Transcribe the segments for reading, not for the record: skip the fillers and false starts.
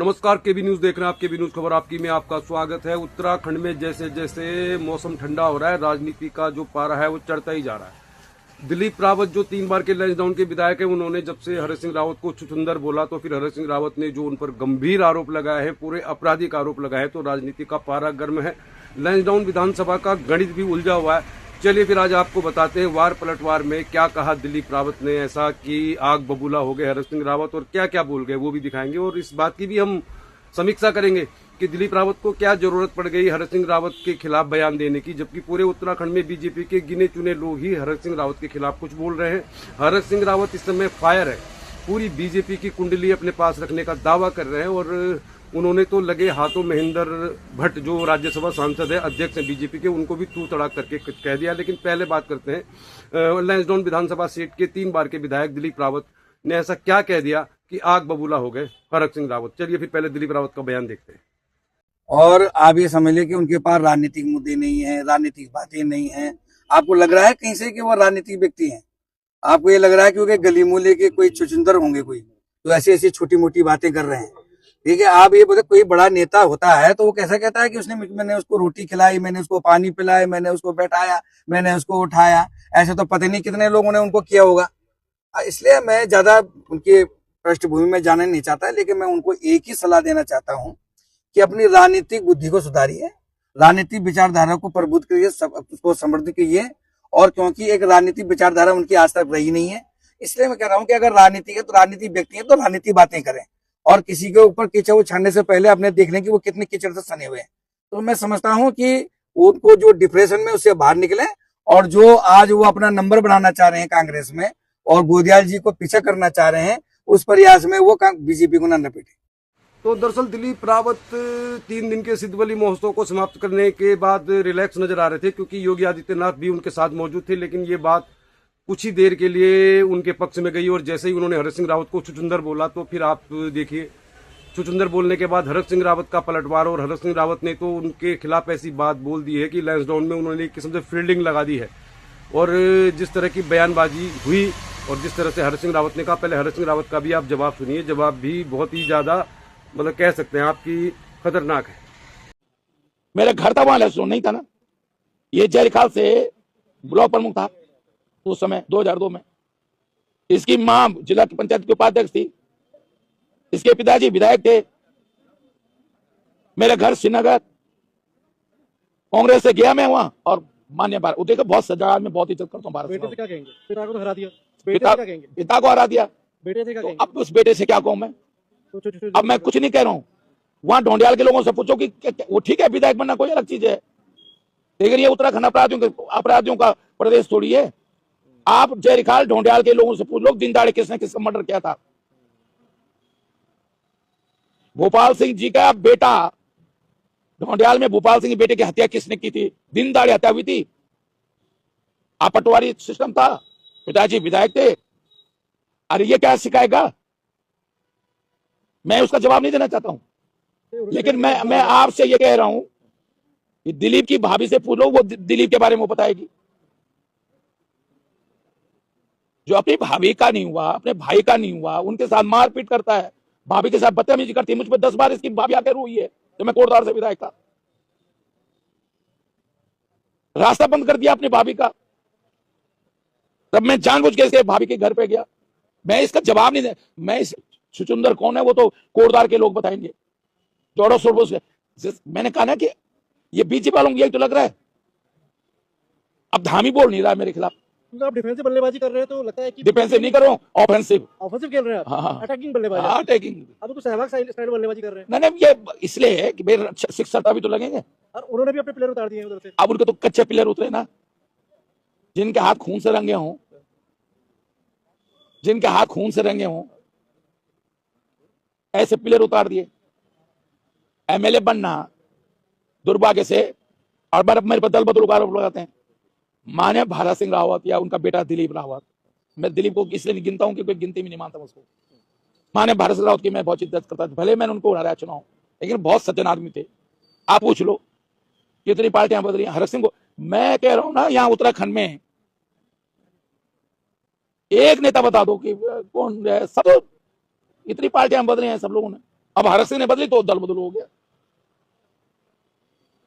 नमस्कार, केबी न्यूज देख रहे हैं आप। केबी न्यूज खबर आपकी में आपका स्वागत है। उत्तराखंड में जैसे जैसे मौसम ठंडा हो रहा है, राजनीति का जो पारा है वो चढ़ता ही जा रहा है। दिलीप रावत जो 3 बार के लैंसडाउन के विधायक है, उन्होंने जब से हरीश सिंह रावत को छुछुंदर बोला तो फिर हरीश सिंह रावत ने जो उन पर गंभीर आरोप लगाए हैं, पूरे आपराधिक आरोप लगाए हैं, तो राजनीति का पारा गर्म है। लैंसडाउन विधानसभा का गणित भी उलझा हुआ है। चलिए फिर आज आपको बताते हैं वार पलटवार में क्या कहा दिलीप रावत ने ऐसा कि आग बबूला हो गए हरीश सिंह रावत, और क्या क्या बोल गए वो भी दिखाएंगे। और इस बात की भी हम समीक्षा करेंगे कि दिलीप रावत को क्या जरूरत पड़ गई हरीश सिंह रावत के खिलाफ बयान देने की, जबकि पूरे उत्तराखंड में बीजेपी के गिने चुने लोग ही हरीश सिंह रावत के खिलाफ कुछ बोल रहे हैं। हरीश सिंह रावत इस समय फायर है, पूरी बीजेपी की कुंडली अपने पास रखने का दावा कर रहे हैं। और उन्होंने तो लगे हाथों महेंद्र भट्ट जो राज्यसभा सांसद है, अध्यक्ष हैं बीजेपी के, उनको भी तू तड़ाक करके कह दिया। लेकिन पहले बात करते हैं लैंसडाउन विधानसभा सीट के 3 बार के विधायक दिलीप रावत ने ऐसा क्या कह दिया कि आग बबूला हो गए हरीश सिंह रावत। चलिए फिर पहले दिलीप रावत का बयान देखते हैं। और आप ये समझ लें कि उनके पास राजनीतिक मुद्दे नहीं है, राजनीतिक बातें नहीं है। आपको लग रहा है कहीं से कि वो राजनीतिक व्यक्ति हैं? आपको ये लग रहा है कि वो गली मूले के कोई चुचुंदर होंगे, कोई तो ऐसी ऐसी छोटी मोटी बातें कर रहे हैं। ठीक है, आप ये बोले कोई बड़ा नेता होता है तो वो कैसा कहता है कि मैंने उसको रोटी खिलाई, मैंने उसको पानी पिलाया, मैंने उसको बैठाया, मैंने उसको उठाया। ऐसे तो पता नहीं कितने लोगों ने उनको किया होगा। इसलिए मैं ज्यादा उनके पृष्ठभूमि में जाना नहीं चाहता, लेकिन मैं उनको एक ही सलाह देना चाहता हूँ कि अपनी राजनीतिक बुद्धि को सुधारिए, राजनीतिक विचारधारा को प्रबुद्ध करिए, उसको समृद्ध कीजिए। और क्योंकि एक राजनीतिक विचारधारा उनकी आज तक रही नहीं है, इसलिए मैं कह रहा हूँ कि अगर राजनीति है तो राजनीतिक व्यक्ति है तो राजनीतिक बातें करें, और किसी के ऊपर कीचड़ उछालने से पहले अपने देख लें कि वो कितने कीचड़ से सने हुए हैं। तो मैं समझता हूँ कि उनको जो डिप्रेशन में उससे बाहर निकले, और जो आज वो अपना नंबर बनाना चाह रहे हैं कांग्रेस में और गोदियाल जी को पीछा करना चाह रहे हैं, उस प्रयास में वो बीजेपी को न लपेटे। तो दरअसल दिलीप रावत 3 दिन के सिद्धवली महोत्सव को समाप्त करने के बाद रिलैक्स नजर आ रहे थे, क्योंकि योगी आदित्यनाथ भी उनके साथ मौजूद थे। लेकिन ये बात कुछ ही देर के लिए उनके पक्ष में गई, और जैसे ही उन्होंने हरीश सिंह रावत को छुछुंदर बोला तो फिर आप देखिए, छुछुंदर बोलने के बाद हरीश सिंह रावत का पलटवार। और हरीश सिंह रावत ने तो उनके खिलाफ ऐसी बात बोल दी है कि लैंसडाउन में उन्होंने एक किस्म से फील्डिंग लगा दी है। और जिस तरह की बयानबाजी हुई और जिस तरह से हरीश सिंह रावत ने कहा, पहले हरीश सिंह रावत का भी आप जवाब सुनिए। जवाब भी बहुत ही ज्यादा मतलब कह सकते हैं आपकी खतरनाक है। मेरा घर था वहां, लहसुन नहीं था ना। ये जयखाल से ब्लॉक प्रमुख था उस समय 2002 में। इसकी मां जिला पंचायत की उपाध्यक्ष थी, इसके पिताजी विधायक थे। मेरा घर श्रीनगर, कांग्रेस से गया मैं वहां, और मान्य भारत देखो बहुत सजा में बहुत इज्जत करता हूँ भारत। बेटे से क्या कहेंगे? पिता को तो हरा दिया, बेटे से क्या कहेंगे? पिता को हरा दिया, बेटे से क्या कहेंगे? अब उस बेटे से क्या कहूं मैं? अब मैं कुछ नहीं कह रहा हूं। वहां ढोंडियाल के लोगों से पूछो कि वो ठीक है, विधायक बनना कोई अलग चीज है, लेकिन ये उत्तराखंड अपराधियों का प्रदेश थोड़ी है। आप जयखाल ढोंडियाल के लोगों से पूछ लो दिन दहाड़े किसने किसका मर्डर किया था। भोपाल सिंह जी का बेटा, ढोंडियाल में भोपाल सिंह बेटे की हत्या किसने की थी? दिन दहाड़े हत्या हुई थी। आप पटवारी सिस्टम था, पिताजी विधायक थे। अरे ये क्या सिखाएगा? मैं उसका जवाब नहीं देना चाहता हूं, लेकिन मैं आपसे ये कह रहा हूं कि दिलीप की भाभी से पूछ लो, वो दिलीप के बारे में बताएगी। जो अपनी भाभी का नहीं हुआ, अपने भाई का नहीं हुआ, उनके साथ मारपीट करता है, भाभी के साथ बदतमीजी करती है। मुझ पर 10 बार इसकी भाभी आकर रोई है जब मैं कोटद्वार से विधायक था। रास्ता बंद कर दिया अपनी भाभी का, तब मैं जानबूझ के इसके भाभी के घर पे गया। मैं इसका जवाब नहीं दे, मैं इस छुचुंदर कौन है वो तो कोटद्वार के लोग बताएंगे। जोड़ो शोर से मैंने कहा ना कि ये बीजेपी वालों को यही तो लग रहा है। अब धामी बोल नहीं रहा है मेरे खिलाफ। तो आप डिफेंसिव बल्लेबाजी कर रहे हैं तो लगता है कि डिफेंसिव नहीं कर रहा हूं, ऑफेंसिव ऑफेंसिव खेल रहे हैं आप। हाँ। अटैकिंग बल्लेबाजी। हाँ, अटैकिंग। अब तो सहवाग साइड बल्लेबाजी कर रहे हैं। नहीं, ये इसलिए है कि मेरे 6 भी तो लगेंगे, और उन्होंने भी अपने प्लेयर उतार दिए हैं उधर से। अब उनके तो कच्चे प्लेयर उतरे ना, जिनके हाथ खून से रंगे हों, जिनके हाथ खून से रंगे हों, ऐसे प्लेयर उतार दिए। एमएलए बनना दुर्भाग्य से, और बार मेरे पर दल बदल आरोप लगाते हैं। माने भारत सिंह रावत या उनका बेटा दिलीप रावत, मैं दिलीप को इसलिए नहीं गिनता हूं कि कोई गिनती में नहीं मानता उसको। माने भारत सिंह रावत की मैं बहुत इज्जत करता था, भले मैंने उनको हराया चुनाव, लेकिन बहुत सज्जन आदमी थे। आप पूछ लो कितनी पार्टियां बदली। हरीश सिंह को मैं कह रहा हूं ना, यहाँ उत्तराखंड में एक नेता बता दो कि कौन है। सब इतनी पार्टियां बदली हैं सब लोगों ने, अब हरक सिंह ने बदली तो दल बदल हो गया।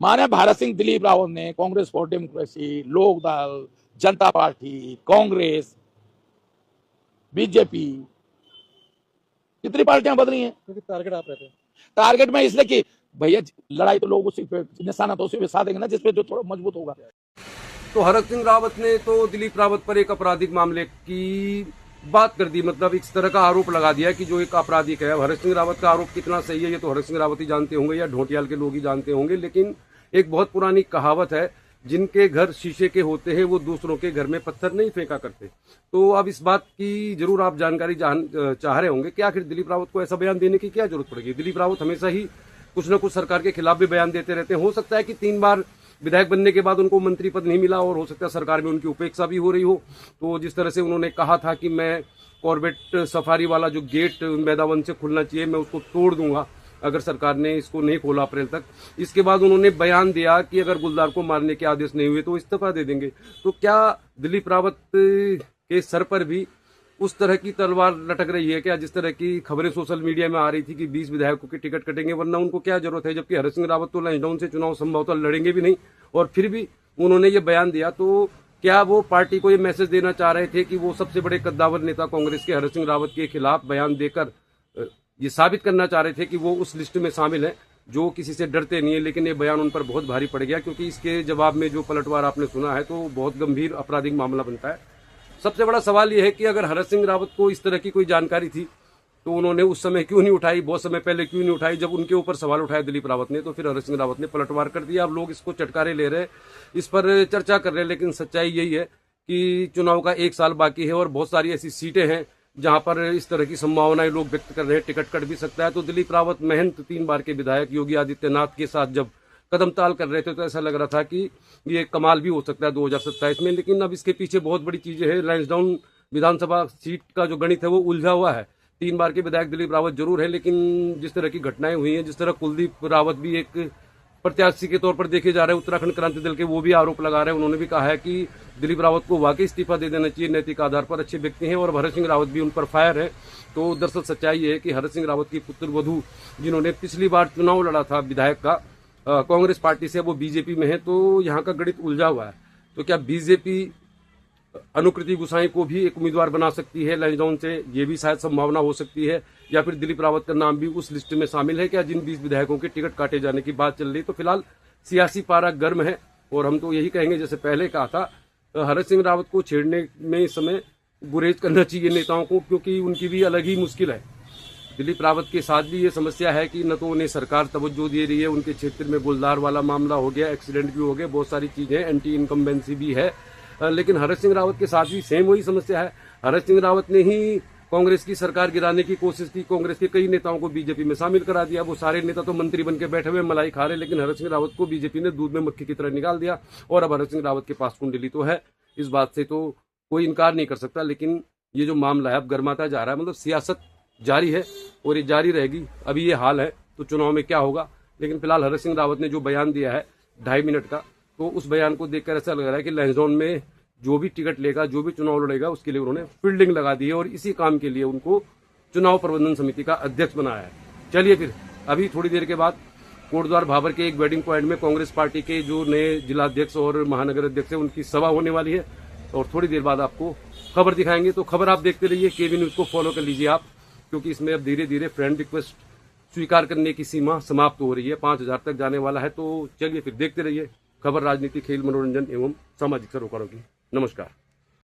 माने भारत सिंह, दिलीप रावत ने कांग्रेस फॉर डेमोक्रेसी, लोक दल, जनता पार्टी, कांग्रेस, बीजेपी, कितनी पार्टियां बदली हैं। क्योंकि टारगेट आप रहते हैं। टारगेट में इसलिए कि भैया लड़ाई तो लोग उसी पे निशाना तो उसी पे साधेंगे ना जिसपे जो थोड़ा मजबूत होगा। तो हरक सिंह रावत ने तो दिलीप रावत पर एक आपराधिक मामले की बात कर दी, मतलब इस तरह का आरोप लगा दिया कि जो एक आपराधिक है। अब हरक सिंह रावत का आरोप कितना सही है ये तो हरक सिंह रावत ही जानते होंगे या ढोटियाल के लोग ही जानते होंगे, लेकिन एक बहुत पुरानी कहावत है, जिनके घर शीशे के होते हैं वो दूसरों के घर में पत्थर नहीं फेंका करते। तो अब इस बात की जरूर आप जानकारी चाह रहे होंगे कि आखिर दिलीप रावत को ऐसा बयान देने की क्या जरूरत पड़ेगी। दिलीप रावत हमेशा ही कुछ न कुछ सरकार के खिलाफ भी बयान देते रहते हैं। हो सकता है कि 3 बार विधायक बनने के बाद उनको मंत्री पद नहीं मिला और हो सकता है सरकार में उनकी उपेक्षा भी हो रही हो। तो जिस तरह से उन्होंने कहा था कि मैं कॉर्बेट सफारी वाला जो गेट मैदावन से खुलना चाहिए मैं उसको तोड़ दूंगा अगर सरकार ने इसको नहीं खोला अप्रैल तक। इसके बाद उन्होंने बयान दिया कि अगर गुलजार को मारने के आदेश नहीं हुए तो इस्तीफा दे देंगे। तो क्या दिलीप रावत के सर पर भी उस तरह की तलवार लटक रही है क्या, जिस तरह की खबरें सोशल मीडिया में आ रही थी कि 20 विधायकों की टिकट कटेंगे, वरना उनको क्या जरूरत है, जबकि हरक सिंह रावत तो लैंसडाउन से चुनाव संभवतः लड़ेंगे भी नहीं और फिर भी उन्होंने ये बयान दिया। तो क्या वो पार्टी को ये मैसेज देना चाह रहे थे कि वो सबसे बड़े कद्दावर नेता कांग्रेस के हरक सिंह रावत के खिलाफ बयान देकर ये साबित करना चाह रहे थे कि वो उस लिस्ट में शामिल है जो किसी से डरते नहीं है। लेकिन ये बयान उन पर बहुत भारी पड़ गया, क्योंकि इसके जवाब में जो पलटवार आपने सुना है तो बहुत गंभीर आपराधिक मामला बनता है। सबसे बड़ा सवाल यह है कि अगर हरक सिंह रावत को इस तरह की कोई जानकारी थी तो उन्होंने उस समय क्यों नहीं उठाई, बहुत समय पहले क्यों नहीं उठाई। जब उनके ऊपर सवाल उठाया दिलीप रावत ने तो फिर हरक सिंह रावत ने पलटवार कर दिया। अब लोग इसको चटकारे ले रहे, इस पर चर्चा कर रहे हैं, लेकिन सच्चाई यही है कि चुनाव का 1 साल बाकी है और बहुत सारी ऐसी सीटें हैं जहां पर इस तरह की संभावनाएं लोग व्यक्त कर रहे हैं, टिकट कट भी सकता है। तो दिलीप रावत महंत 3 बार के विधायक योगी आदित्यनाथ के साथ जब कदम ताल कर रहे थे तो ऐसा लग रहा था कि ये कमाल भी हो सकता है 2027 में। लेकिन अब इसके पीछे बहुत बड़ी चीजें हैं। लैंसडाउन विधानसभा सीट का जो गणित है वो उलझा हुआ है। 3 बार के विधायक दिलीप रावत जरूर है, लेकिन जिस तरह की घटनाएं हुई हैं, जिस तरह कुलदीप रावत भी एक प्रत्याशी के तौर पर देखे जा रहे हैं उत्तराखंड क्रांति दल के, वो भी आरोप लगा रहे हैं। उन्होंने भी कहा है कि दिलीप रावत को वाकई इस्तीफा दे देना चाहिए, नैतिक आधार पर अच्छे व्यक्ति हैं और हरक सिंह रावत भी उन पर फायर है। तो दरअसल सच्चाई ये है कि हरक सिंह रावत की पुत्र वधू जिन्होंने पिछली बार चुनाव लड़ा था विधायक का कांग्रेस पार्टी से, वो बीजेपी में है। तो यहाँ का गणित उलझा हुआ है। तो क्या बीजेपी अनुकृति गुसाई को भी एक उम्मीदवार बना सकती है लैंसडाउन से, ये भी शायद संभावना हो सकती है, या फिर दिलीप रावत का नाम भी उस लिस्ट में शामिल है क्या जिन 20 विधायकों के टिकट काटे जाने की बात चल रही। तो फिलहाल सियासी पारा गर्म है और हम तो यही कहेंगे, जैसे पहले कहा था, हरक सिंह रावत को छेड़ने में इस समय गुरेज करना चाहिए नेताओं को, क्योंकि उनकी भी अलग ही मुश्किल है। दिलीप रावत के साथ भी ये समस्या है कि न तो उन्हें सरकार तवज्जो दे रही है, उनके क्षेत्र में गुलजार वाला मामला हो गया, एक्सीडेंट भी हो गए, बहुत सारी चीजें, एंटी इनकम्बेंसी भी है। लेकिन हरक सिंह रावत के साथ भी सेम वही समस्या है। हरक सिंह रावत ने ही कांग्रेस की सरकार गिराने की कोशिश की, कांग्रेस के कई नेताओं को बीजेपी में शामिल करा दिया। वो सारे नेता तो मंत्री बन के बैठे हुए मलाई खा रहे, लेकिन हरक सिंह रावत को बीजेपी ने दूध में मक्खी की तरह निकाल दिया। और अब हरक सिंह रावत के पास कुंडली तो है, इस बात से तो कोई इनकार नहीं कर सकता। लेकिन ये जो मामला है अब गर्माता जा रहा है, मतलब सियासत जारी है और ये जारी रहेगी। अभी ये हाल है तो चुनाव में क्या होगा। लेकिन फिलहाल हरक सिंह रावत ने जो बयान दिया है 2.5 मिनट का, तो उस बयान को देखकर ऐसा लग रहा है कि लैंसडाउन में जो भी टिकट लेगा, जो भी चुनाव लड़ेगा, उसके लिए उन्होंने फील्डिंग लगा दी है और इसी काम के लिए उनको चुनाव प्रबंधन समिति का अध्यक्ष बनाया है। चलिए फिर अभी थोड़ी देर के बाद कोटद्वार भाबर के एक वेडिंग पॉइंट में कांग्रेस पार्टी के जो नए जिलाध्यक्ष और महानगर अध्यक्ष है उनकी सभा होने वाली है और थोड़ी देर बाद आपको खबर दिखाएंगे। तो खबर आप देखते रहिए, केवी न्यूज को फॉलो कर लीजिए आप, क्योंकि इसमें अब धीरे धीरे फ्रेंड रिक्वेस्ट स्वीकार करने की सीमा समाप्त हो रही है, 5000 तक जाने वाला है। तो चलिए फिर देखते रहिए खबर, राजनीति, खेल, मनोरंजन एवं सामाजिक सरोकारों की। नमस्कार।